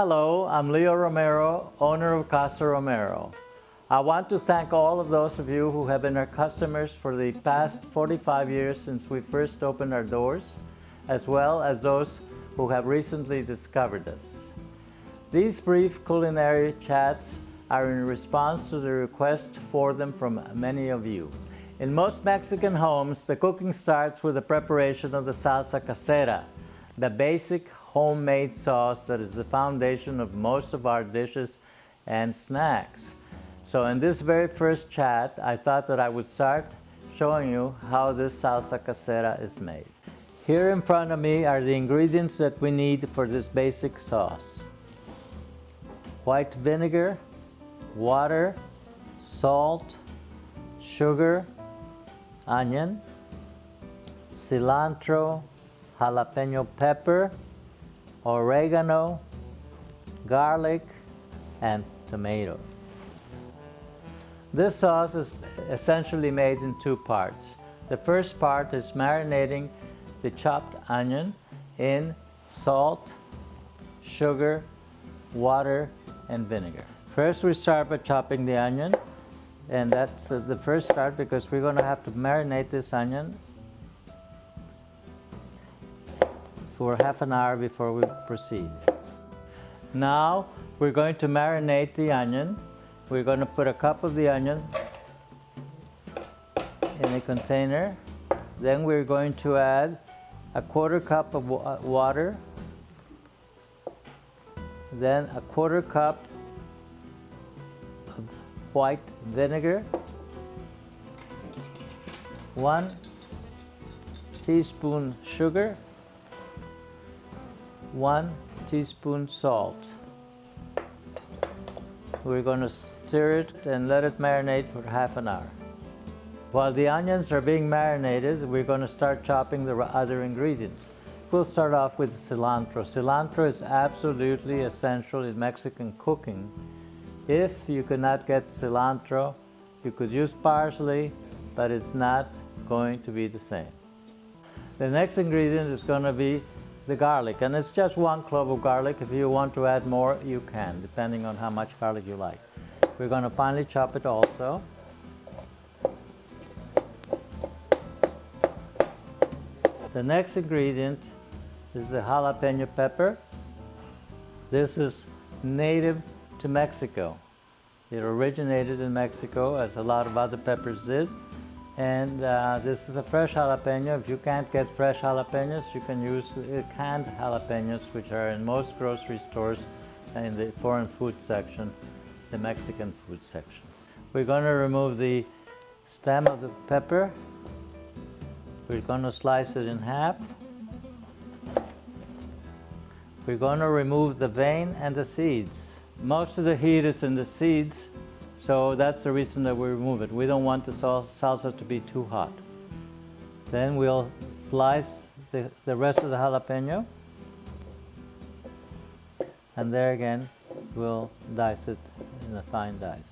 Hello, I'm Leo Romero, owner of Casa Romero. I want to thank all of those of you who have been our customers for the past 45 years since we first opened our doors, as well as those who have recently discovered us. These brief culinary chats are in response to the request for them from many of you. In most Mexican homes, the cooking starts with the preparation of the Salsa Casera, the basic homemade sauce that is the foundation of most of our dishes and snacks. So in this very first chat, I thought that I would start showing you how this Salsa Casera is made. Here in front of me are the ingredients that we need for this basic sauce. White vinegar, water, salt, sugar, onion, cilantro, jalapeño pepper, oregano, garlic, and tomato. This sauce is essentially made in two parts. The first part is marinating the chopped onion in salt, sugar, water, and vinegar. First we start by chopping the onion, and that's the first start because we're going to have to marinate this onion for half an hour before we proceed. Now we're going to marinate the onion. We're going to put a cup of the onion in a container. Then we're going to add a quarter cup of water, then a quarter cup of white vinegar, 1 teaspoon sugar, 1 teaspoon salt. We're going to stir it and let it marinate for half an hour. While the onions are being marinated, we're going to start chopping the other ingredients. We'll start off with cilantro. Cilantro is absolutely essential in Mexican cooking. If you cannot get cilantro, you could use parsley, but it's not going to be the same. The next ingredient is going to be the garlic, and it's just 1 clove of garlic. If you want to add more, you can, depending on how much garlic you like. We're going to finely chop it also. The next ingredient is the jalapeño pepper. This is native to Mexico. It originated in Mexico, as a lot of other peppers did. And this is a fresh jalapeno. If you can't get fresh jalapenos, you can use canned jalapenos, which are in most grocery stores in the foreign food section, the Mexican food section. We're going to remove the stem of the pepper. We're going to slice it in half. We're going to remove the vein and the seeds. Most of the heat is in the seeds, so that's the reason that we remove it. We don't want the salsa to be too hot. Then we'll slice the rest of the jalapeno. And there again, we'll dice it in a fine dice.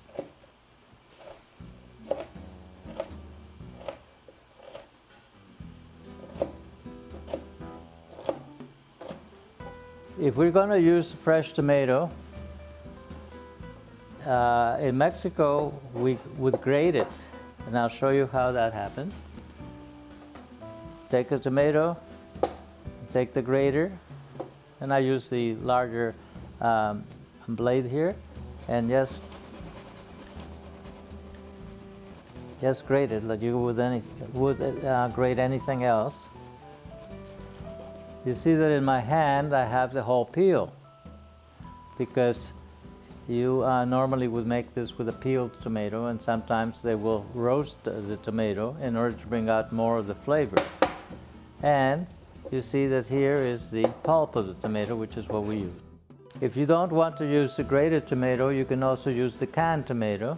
If we're going to use fresh tomato, in Mexico, we would grate it, and I'll show you how that happens. Take a tomato, take the grater, and I use the larger blade here, and just grate it like you would grate anything else. You see that in my hand I have the whole peel, because you normally would make this with a peeled tomato, and sometimes they will roast the tomato in order to bring out more of the flavor. And you see that here is the pulp of the tomato, which is what we use. If you don't want to use the grated tomato, you can also use the canned tomato,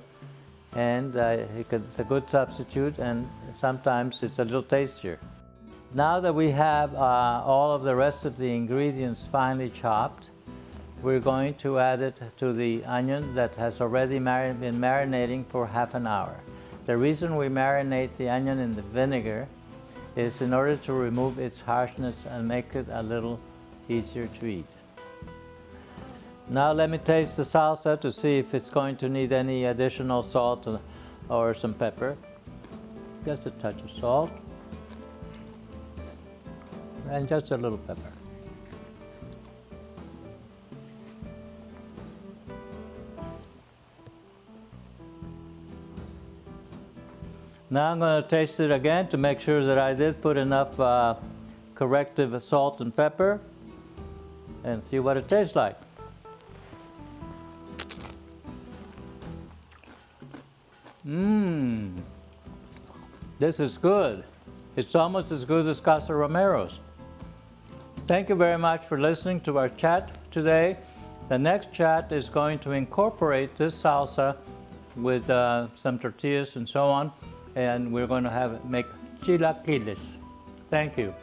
and it's a good substitute, and sometimes it's a little tastier. Now that we have all of the rest of the ingredients finely chopped, we're going to add it to the onion that has already been marinating for half an hour. The reason we marinate the onion in the vinegar is in order to remove its harshness and make it a little easier to eat. Now let me taste the salsa to see if it's going to need any additional salt or some pepper. Just a touch of salt and just a little pepper. Now I'm going to taste it again to make sure that I did put enough corrective salt and pepper and see what it tastes like. This is good. It's almost as good as Casa Romero's. Thank you very much for listening to our chat today. The next chat is going to incorporate this salsa with some tortillas and so on, and we're going to make chilaquiles. Thank you.